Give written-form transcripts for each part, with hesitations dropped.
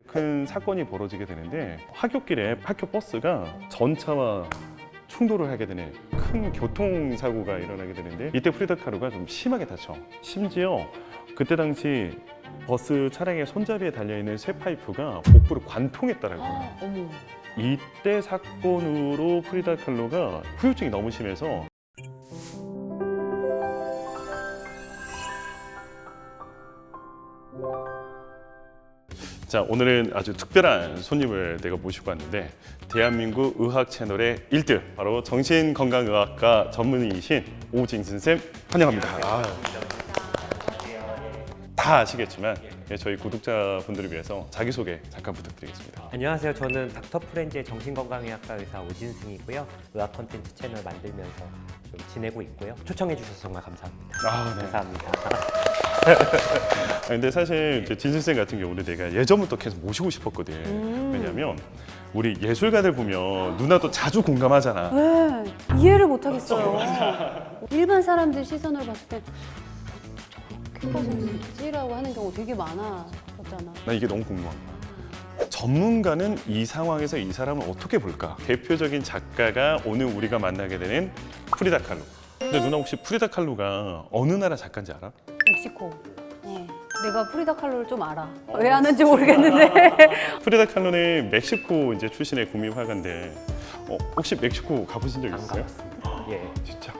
큰 사건이 벌어지게 되는데 하굣길에 학교 버스가 전차와 충돌을 하게 되는 큰 교통사고가 일어나게 되는데 이때 프리다 칼로가 좀 심하게 다쳐. 심지어 그때 당시 버스 차량의 손잡이에 달려있는 쇠파이프가 복부를 관통했다라고요. 어머. 이때 사건으로 프리다 칼로가 후유증이 너무 심해서 자, 오늘은 아주 특별한 손님을 내가 모시고 왔는데 대한민국 의학 채널의 1등 바로 정신건강의학과 전문의이신 오징순 쌤 환영합니다. 다 아시겠지만 저희 구독자분들을 위해서 자기소개 잠깐 부탁드리겠습니다. 안녕하세요. 저는 닥터 프렌즈의 정신건강의학과 의사 오진승이고요. 의학 콘텐츠 채널 만들면서 좀 지내고 있고요. 초청해 주셔서 정말 감사합니다. 네. 감사합니다. 근데 사실 진순 쌤 같은 경우는 내가 예전부터 계속 모시고 싶었거든. 왜냐면 우리 예술가들 보면 누나도 자주 공감하잖아. 네, 이해를 못 하겠어요. 일반 사람들 시선으로 봤을 때 저렇게 생겼지라고 하는 경우 되게 많았잖아. 나 이게 너무 궁금한 거야. 전문가는 이 상황에서 이 사람을 어떻게 볼까? 대표적인 작가가 오늘 우리가 만나게 되는 프리다 칼로. 근데 누나 혹시 프리다 칼로가 어느 나라 작가인지 알아? 멕시코. 네. 내가 프리다 칼로를 좀 알아. 왜 아는지 모르겠는데. 프리다 칼로는 멕시코 이제 출신의 국민 화가인데 혹시 멕시코 가보신 적 있어요? 예. 진짜?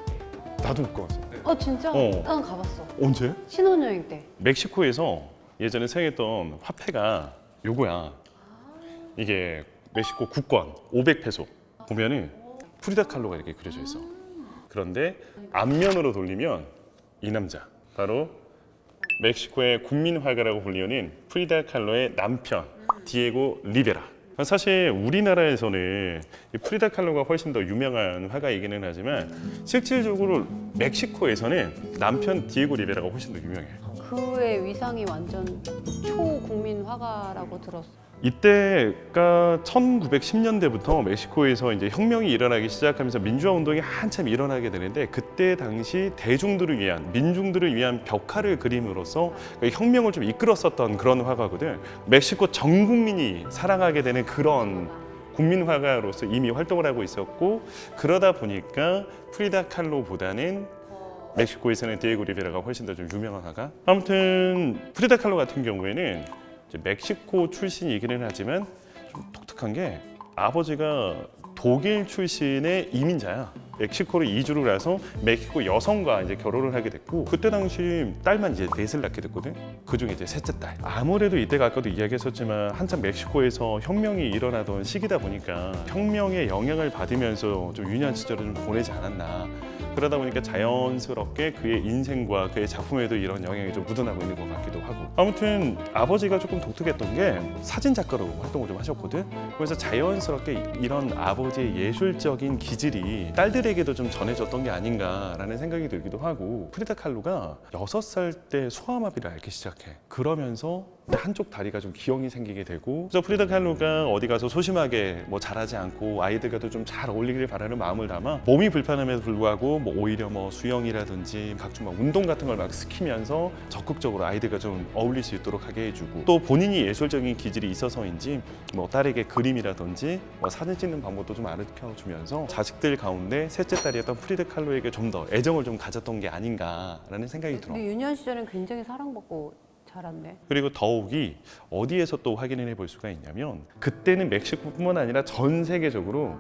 나도 못 가봤어. 진짜? 어. 난 가봤어. 언제? 신혼여행 때. 멕시코에서 예전에 사용했던 화폐가 요거야. 이게 멕시코 국권 500페소 보면은 프리다 칼로가 이렇게 그려져 있어. 그런데 앞면으로 돌리면 이 남자 바로 멕시코의 국민 화가라고 불리는 프리다 칼로의 남편 디에고 리베라. 사실 우리나라에서는 이 프리다 칼로가 훨씬 더 유명한 화가이기는 하지만 실질적으로 멕시코에서는 남편 디에고 리베라가 훨씬 더 유명해. 그의 위상이 완전 초국민 화가라고 들었어. 이때가 1910년대부터 meg시코에서 이제 혁명이 일어나기 시작하면서 민주화 운동이 한참 일어나게 되는데 그때 당시 대중들을 위한 민중들을 위한 벽화를 그림으로써 혁명을 좀 이끌었었던 그런 화가거든. 멕시코 전 국민이 사랑하게 되는 그런 국민 화가로서 이미 활동을 하고 있었고 그러다 보니까 프리다 칼로보다는 멕시코에서는 디에고 리베라가 훨씬 더 좀 유명한 화가. 아무튼 프리다 칼로 같은 경우에는 이제 멕시코 출신이기는 하지만 좀 독특한 게 아버지가 독일 출신의 이민자야. 멕시코로 이주를 해서 멕시코 여성과 이제 결혼을 하게 됐고 그때 당시 딸만 이제 넷을 낳게 됐거든. 그중에 이제 셋째 딸. 아무래도 이때가 아까도 이야기했었지만 한참 멕시코에서 혁명이 일어나던 시기다 보니까 혁명의 영향을 받으면서 좀 유년 시절을 좀 보내지 않았나. 그러다 보니까 자연스럽게 그의 인생과 그의 작품에도 이런 영향이 좀 묻어나고 있는 것 같기도 하고. 아무튼 아버지가 조금 독특했던 게 사진 작가로 활동을 좀 하셨거든. 그래서 자연스럽게 이런 아버지의 예술적인 기질이 딸들에게도 좀 전해졌던 게 아닌가라는 생각이 들기도 하고. 프리다 칼로가 6살 때 소아마비를 앓기 시작해. 그러면서 한쪽 다리가 좀 기형이 생기게 되고 그래서 프리다 칼로가 어디 가서 소심하게 뭐 잘하지 않고 아이들과도 좀 잘 어울리길 바라는 마음을 담아 몸이 불편함에도 불구하고 뭐 오히려 뭐 수영이라든지 각종 막 운동 같은 걸 막 시키면서 적극적으로 아이들과 좀 어울릴 수 있도록 하게 해주고 또 본인이 예술적인 기질이 있어서인지 뭐 딸에게 그림이라든지 뭐 사진 찍는 방법도 좀 가르쳐주면서 자식들 가운데 셋째 딸이었던 프리다 칼로에게 좀 더 애정을 좀 가졌던 게 아닌가라는 생각이 들어. 근데 유년 시절엔 굉장히 사랑받고 자랐네. 그리고 더욱이 어디에서 또 확인을 해볼 수가 있냐면 그때는 멕시코뿐만 아니라 전 세계적으로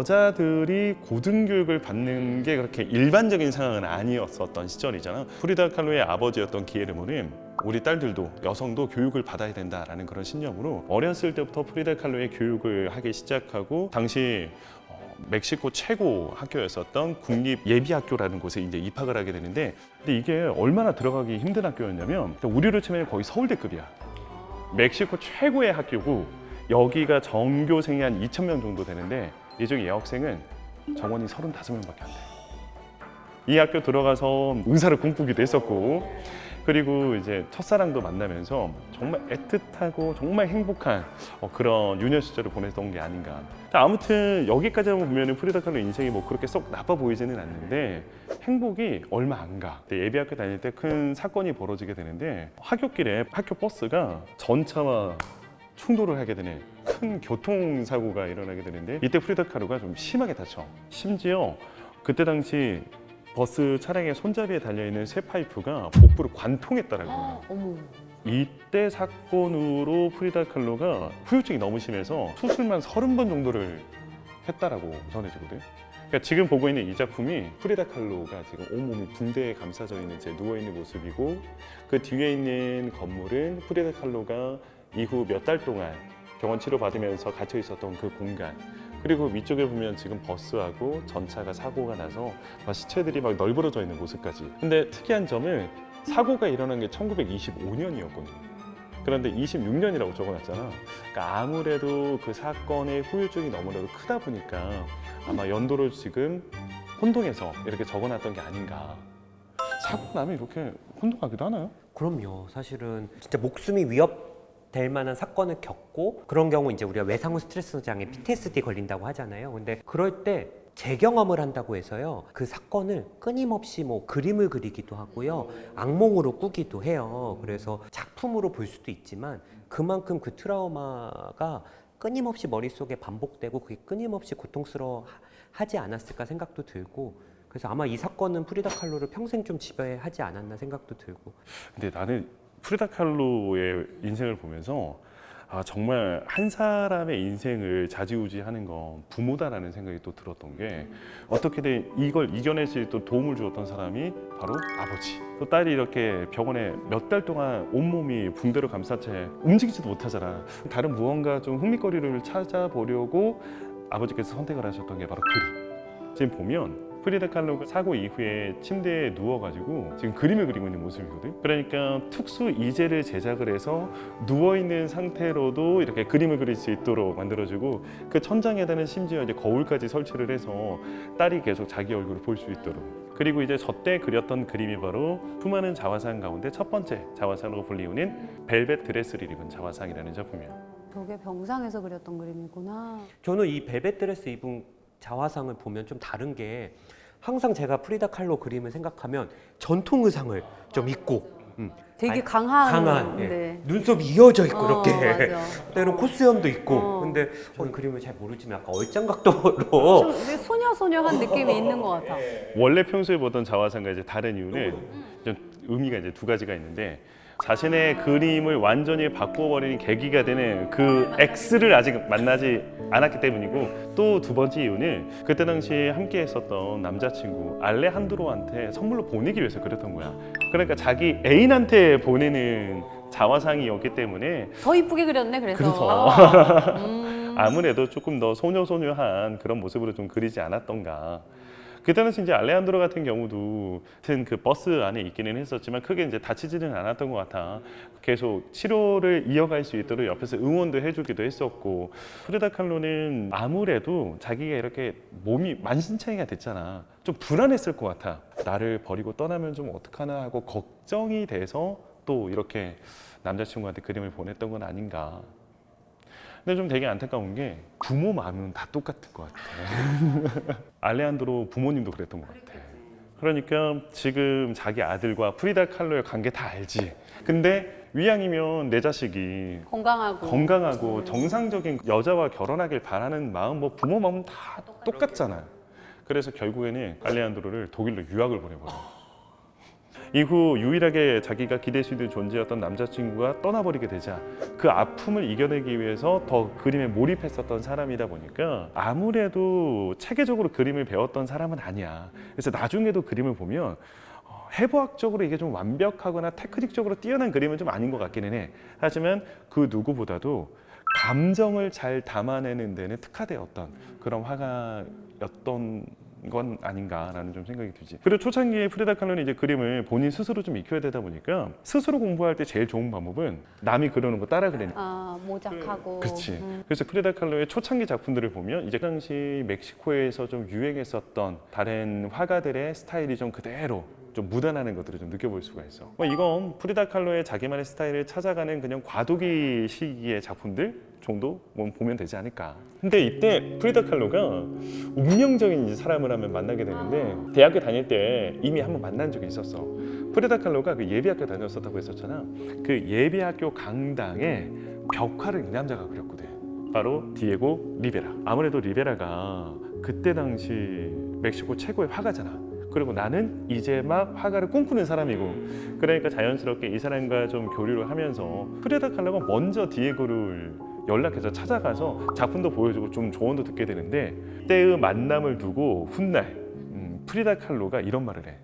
여자들이 고등교육을 받는 게 그렇게 일반적인 상황은 아니었었던 시절이잖아. 프리다 칼로의 아버지였던 기에르모는 우리 딸들도 여성도 교육을 받아야 된다라는 그런 신념으로 어렸을 때부터 프리다 칼로의 교육을 하기 시작하고 당시 멕시코 최고 학교였었던 국립예비학교라는 곳에 이제 입학을 하게 되는데 근데 이게 얼마나 들어가기 힘든 학교였냐면 우리로 치면 거의 서울대급이야. 멕시코 최고의 학교고 여기가 전교생이 한 2,000명 정도 되는데 이 중 여학생은 정원이 35명밖에 안 돼. 이 학교 들어가서 의사를 꿈꾸기도 했었고 그리고 이제 첫사랑도 만나면서 정말 애틋하고 정말 행복한 그런 유년 시절을 보냈던 게 아닌가. 아무튼 여기까지만 보면 프리다 칼로 인생이 뭐 그렇게 썩 나빠 보이지는 않는데 행복이 얼마 안 가. 예비학교 다닐 때 큰 사건이 벌어지게 되는데 하굣길에 학교 버스가 전차와 충돌을 하게 되는 큰 교통사고가 일어나게 되는데 이때 프리다 칼로가 좀 심하게 다쳐. 심지어 그때 당시 버스 차량의 손잡이에 달려있는 쇠 파이프가 복부를 관통했다라고 해요. 어머. 이때 사건으로 프리다 칼로가 후유증이 너무 심해서 수술만 30번 정도를 했다라고 전해지거든요. 그러니까 지금 보고 있는 이 작품이 프리다 칼로가 지금 온몸이 붕대에 감싸져 있는 채 누워 있는 모습이고 그 뒤에 있는 건물은 프리다 칼로가 이후 몇 달 동안 병원 치료 받으면서 갇혀 있었던 그 공간. 그리고 위쪽에 보면 지금 버스하고 전차가 사고가 나서 막 시체들이 막 널브러져 있는 모습까지. 근데 특이한 점은 사고가 일어난 게 1925년이었거든요. 그런데 26년이라고 적어놨잖아. 그러니까 아무래도 그 사건의 후유증이 너무나도 크다 보니까 아마 연도를 지금 혼동해서 이렇게 적어놨던 게 아닌가. 사고 나면 이렇게 혼동하기도 하나요? 그럼요. 사실은 진짜 목숨이 위협될 만한 사건을 겪고 그런 경우 이제 우리가 외상후 스트레스 장애 PTSD 걸린다고 하잖아요. 근데 그럴 때 재경험을 한다고 해서요. 그 사건을 끊임없이 뭐 그림을 그리기도 하고요. 악몽으로 꾸기도 해요. 그래서 작품으로 볼 수도 있지만 그만큼 그 트라우마가 끊임없이 머릿속에 반복되고 그게 끊임없이 고통스러워 하지 않았을까 생각도 들고 그래서 아마 이 사건은 프리다 칼로를 평생 좀 지배하지 않았나 생각도 들고. 근데 나는 프리다 칼로의 인생을 보면서 정말 한 사람의 인생을 좌지우지하는 건 부모다라는 생각이 또 들었던 게 어떻게든 이걸 이겨낼 수 있도록 도움을 주었던 사람이 바로 아버지. 또 딸이 이렇게 병원에 몇 달 동안 온몸이 붕대로 감싼 채 움직이지도 못하잖아. 다른 무언가 좀 흥미거리를 찾아보려고 아버지께서 선택을 하셨던 게 바로 그림. 지금 보면 프리다 칼로가 사고 이후에 침대에 누워가지고 지금 그림을 그리고 있는 모습이거든. 그러니까 특수 이젤을 제작을 해서 누워있는 상태로도 이렇게 그림을 그릴 수 있도록 만들어주고 그 천장에다는 심지어 이제 거울까지 설치를 해서 딸이 계속 자기 얼굴을 볼 수 있도록. 그리고 이제 저때 그렸던 그림이 바로 수많은 자화상 가운데 첫 번째 자화상으로 불리우는 벨벳 드레스를 입은 자화상이라는 작품이에요. 저게 병상에서 그렸던 그림이구나. 저는 이 벨벳 드레스 입은 자화상을 보면 좀 다른 게 항상 제가 프리다 칼로 그림을 생각하면 전통 의상을 좀 입고 되게 아니, 강한. 예. 네. 눈썹이 이어져 있고 이렇게 맞아. 때론 코스염도 있고 근데 저는 그림을 잘 모르지만 약간 얼짱각도로 좀 되게 소녀소녀한 느낌이 있는 것 같아. 원래 평소에 보던 자화상과 이제 다른 이유는 좀 의미가 이제 두 가지가 있는데 자신의 그림을 완전히 바꿔버리는 계기가 되는 그 X를 아직 만나지 않았기 때문이고 또 두 번째 이유는 그때 당시에 함께 했었던 남자친구 알레한드로한테 선물로 보내기 위해서 그렸던 거야. 그러니까 자기 애인한테 보내는 자화상이었기 때문에 더 이쁘게 그렸네, 그래서. 그래서 아무래도 조금 더 소녀소녀한 그런 모습으로 좀 그리지 않았던가. 그때 당시 이제 알레한드로 같은 경우도 같은 그 버스 안에 있기는 했었지만 크게 이제 다치지는 않았던 것 같아. 계속 치료를 이어갈 수 있도록 옆에서 응원도 해주기도 했었고 프리다 칼로는 아무래도 자기가 이렇게 몸이 만신창이가 됐잖아. 좀 불안했을 것 같아. 나를 버리고 떠나면 좀 어떡하나 하고 걱정이 돼서 또 이렇게 남자친구한테 그림을 보냈던 건 아닌가. 근데 좀 되게 안타까운 게 부모 마음은 다 똑같은 것 같아. 알레한드로 부모님도 그랬던 것 같아. 그러니까 지금 자기 아들과 프리다 칼로의 관계 다 알지. 근데 위양이면 내 자식이 건강하고 정상적인 여자와 결혼하길 바라는 마음, 뭐 부모 마음은 다 똑같잖아. 그래서 결국에는 알레한드로를 독일로 유학을 보내버려. 이후 유일하게 자기가 기댈 수 있는 존재였던 남자친구가 떠나버리게 되자 그 아픔을 이겨내기 위해서 더 그림에 몰입했었던 사람이다 보니까 아무래도 체계적으로 그림을 배웠던 사람은 아니야. 그래서 나중에도 그림을 보면 해부학적으로 이게 좀 완벽하거나 테크닉적으로 뛰어난 그림은 좀 아닌 것 같기는 해. 하지만 그 누구보다도 감정을 잘 담아내는 데는 특화되었던 그런 화가였던 건 아닌가라는 좀 생각이 들지. 그리고 초창기에 프리다 칼로는 이제 그림을 본인 스스로 좀 익혀야 되다 보니까 스스로 공부할 때 제일 좋은 방법은 남이 그리는 거 따라 그리는. 모작하고. 그렇지. 그래서 프리다 칼로의 초창기 작품들을 보면 이제 당시 멕시코에서 좀 유행했었던 다른 화가들의 스타일이 좀 그대로 좀 묻어나는 것들을 좀 느껴볼 수가 있어. 이건 프리다 칼로의 자기만의 스타일을 찾아가는 그냥 과도기 시기의 작품들 정도 보면 되지 않을까. 근데 이때 프리다 칼로가 운명적인 사람을 한번 만나게 되는데 대학교 다닐 때 이미 한번 만난 적이 있었어. 프리다 칼로가 그 예비학교 다녔었다고 했었잖아. 그 예비학교 강당에 벽화를 이 남자가 그렸거든. 바로 디에고 리베라. 아무래도 리베라가 그때 당시 멕시코 최고의 화가잖아. 그리고 나는 이제 막 화가를 꿈꾸는 사람이고, 그러니까 자연스럽게 이 사람과 좀 교류를 하면서 프리다 칼로가 먼저 디에고를 연락해서 찾아가서 작품도 보여주고 좀 조언도 듣게 되는데, 때의 만남을 두고 훗날 프리다 칼로가 이런 말을 해.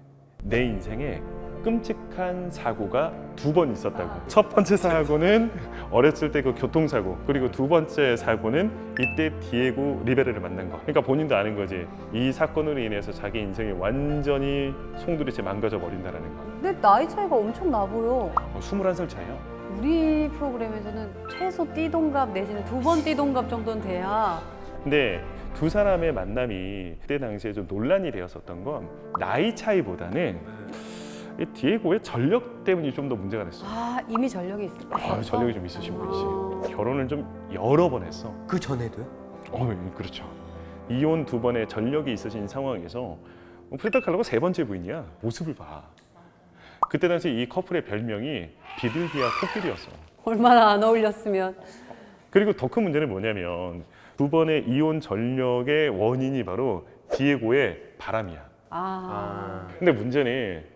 내 인생에 끔찍한 사고가 2번 있었다고. 첫 번째 사고는 어렸을 때 그 교통사고, 그리고 두 번째 사고는 이때 디에고 리베라를 만난 거. 그러니까 본인도 아는 거지. 이 사건으로 인해서 자기 인생이 완전히 송두리째 망가져 버린다라는 거. 근데 나이 차이가 엄청 나 보여. 21살 차이야. 우리 프로그램에서는 최소 띠동갑 내지는 2번 띠동갑 정도는 돼야. 근데 두 사람의 만남이 그때 당시에 좀 논란이 되었었던 건 나이 차이보다는 이 디에고의 전력 때문이 좀 더 문제가 됐어. 아, 이미 전력이 있을 때. 전력이 좀 있으신 분이지. 결혼을 좀 여러 번 했어. 그 전에도요? 그렇죠. 이혼 2번의 전력이 있으신 상황에서 프리다 칼로가 3번째 부인이야. 모습을 봐. 그때 당시 이 커플의 별명이 비둘기와 코끼리였어. 얼마나 안 어울렸으면. 그리고 더 큰 문제는 뭐냐면 2번의 이혼 전력의 원인이 바로 디에고의 바람이야. 근데 문제는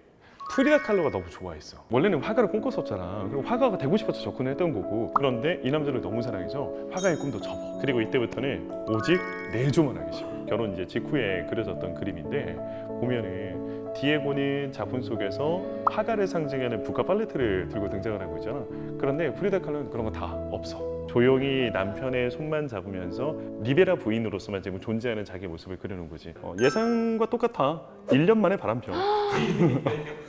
프리다 칼로가 너무 좋아했어. 원래는 화가를 꿈꿨었잖아. 그리고 화가가 되고 싶어서 접근을 했던 거고. 그런데 이 남자를 너무 사랑해서 화가의 꿈도 접어. 그리고 이때부터는 오직 내조만 하겠습니다. 결혼 이제 직후에 그려졌던 그림인데, 보면은 디에고는 작품 속에서 화가를 상징하는 붓과 팔레트를 들고 등장을 하고 있잖아. 그런데 프리다 칼로는 그런 거 다 없어. 조용히 남편의 손만 잡으면서 리베라 부인으로서만 지금 존재하는 자기 모습을 그리는 거지. 예상과 똑같아. 1년 만에 바람펴.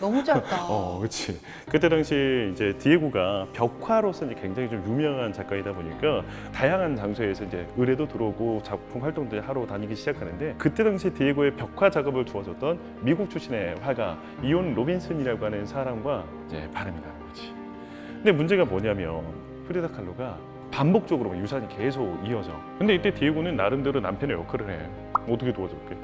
너무 짧다. 그렇지. 그때 당시 이제 디에고가 벽화로서 이제 굉장히 좀 유명한 작가이다 보니까 다양한 장소에서 이제 의뢰도 들어오고 작품 활동도 하러 다니기 시작하는데, 그때 당시 디에고의 벽화 작업을 도와줬던 미국 출신의 화가 이온 로빈슨이라고 하는 사람과 이제 바람이 나는 거지. 근데 문제가 뭐냐면 프리다 칼로가 반복적으로 유산이 계속 이어져. 근데 이때 디에고는 나름대로 남편의 역할을 해. 어떻게 도와줄게?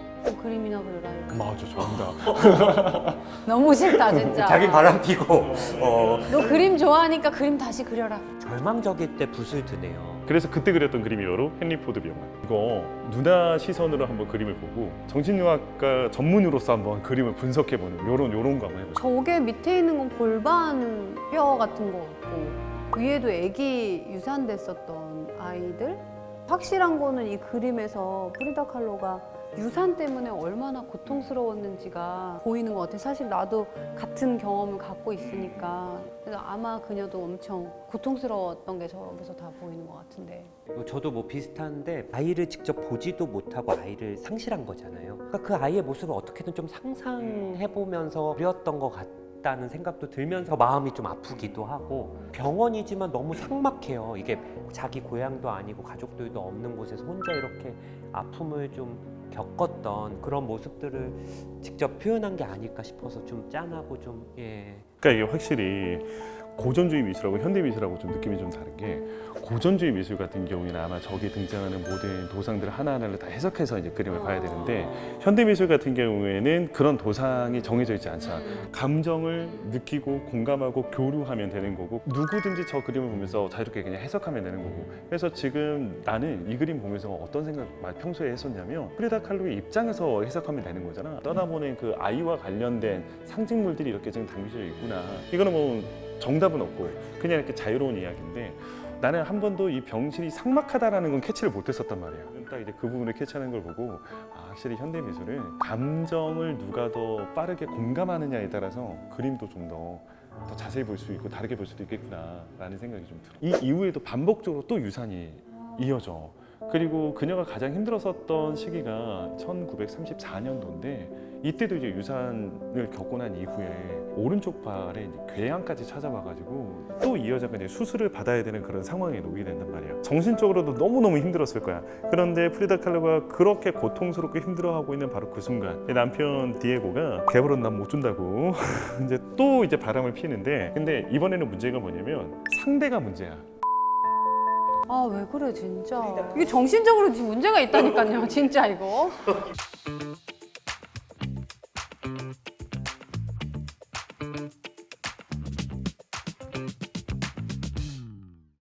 그림이나 그려라. 맞아, 정답. 너무 싫다 진짜. 자기 바람 피고 너 그림 좋아하니까 그림 다시 그려라. 절망적일 때 붓을 드네요. 그래서 그때 그렸던 그림이 바로 헨리 포드 병원. 이거 누나 시선으로 한번 그림을 보고 정신의학과 전문으로서 한번 그림을 분석해보는 요런 거 한번 해보자. 저게 밑에 있는 건 골반 뼈 같은 거 같고, 위에도 애기 유산됐었던 아이들? 확실한 거는 이 그림에서 프리다 칼로가 유산 때문에 얼마나 고통스러웠는지가 보이는 것 같아. 사실 나도 같은 경험을 갖고 있으니까. 그래서 아마 그녀도 엄청 고통스러웠던 게 저기서 다 보이는 것 같은데. 저도 뭐 비슷한데, 아이를 직접 보지도 못하고 아이를 상실한 거잖아요. 그러니까 그 아이의 모습을 어떻게든 좀 상상해보면서 그렸던 것 같다는 생각도 들면서 마음이 좀 아프기도 하고, 병원이지만 너무 삭막해요. 이게 자기 고향도 아니고 가족들도 없는 곳에서 혼자 이렇게 아픔을 좀 겪었던 그런 모습들을 직접 표현한 게 아닐까 싶어서 좀 짠하고 좀 그러니까 이게 확실히 고전주의 미술하고 현대 미술하고 좀 느낌이 좀 다른 게, 고전주의 미술 같은 경우에는 아마 저기 등장하는 모든 도상들 하나하나를 다 해석해서 이제 그림을 봐야 되는데, 현대 미술 같은 경우에는 그런 도상이 정해져 있지 않잖아. 감정을 느끼고 공감하고 교류하면 되는 거고, 누구든지 저 그림을 보면서 자유롭게 그냥 해석하면 되는 거고. 그래서 지금 나는 이 그림 보면서 어떤 생각 평소에 했었냐면, 프리다 칼로의 입장에서 해석하면 되는 거잖아. 떠나보낸 그 아이와 관련된 상징물들이 이렇게 지금 담겨져 있구나. 이거는 뭐 정답은 없고 그냥 이렇게 자유로운 이야기인데, 나는 한 번도 이 병실이 삭막하다라는 건 캐치를 못했었단 말이야. 딱 이제 그 부분을 캐치하는 걸 보고, 확실히 현대 미술은 감정을 누가 더 빠르게 공감하느냐에 따라서 그림도 좀 더 자세히 볼 수 있고 다르게 볼 수도 있겠구나라는 생각이 좀 들어. 이 이후에도 반복적으로 또 유산이 이어져. 그리고 그녀가 가장 힘들었었던 시기가 1934년도인데, 이때도 이제 유산을 겪고 난 이후에 오른쪽 발에 궤양까지 찾아와가지고 또 이여자가 이제 수술을 받아야 되는 그런 상황에 놓이게 된단 말이에요. 정신적으로도 너무너무 힘들었을 거야. 그런데 프리다 칼로가 그렇게 고통스럽게 힘들어하고 있는 바로 그 순간, 남편 디에고가 개벌은 난 못 준다고 이제 또 이제 바람을 피는데, 근데 이번에는 문제가 뭐냐면 상대가 문제야. 아, 왜 그래 진짜. 이게 정신적으로 지금 문제가 있다니까요. 진짜 이거.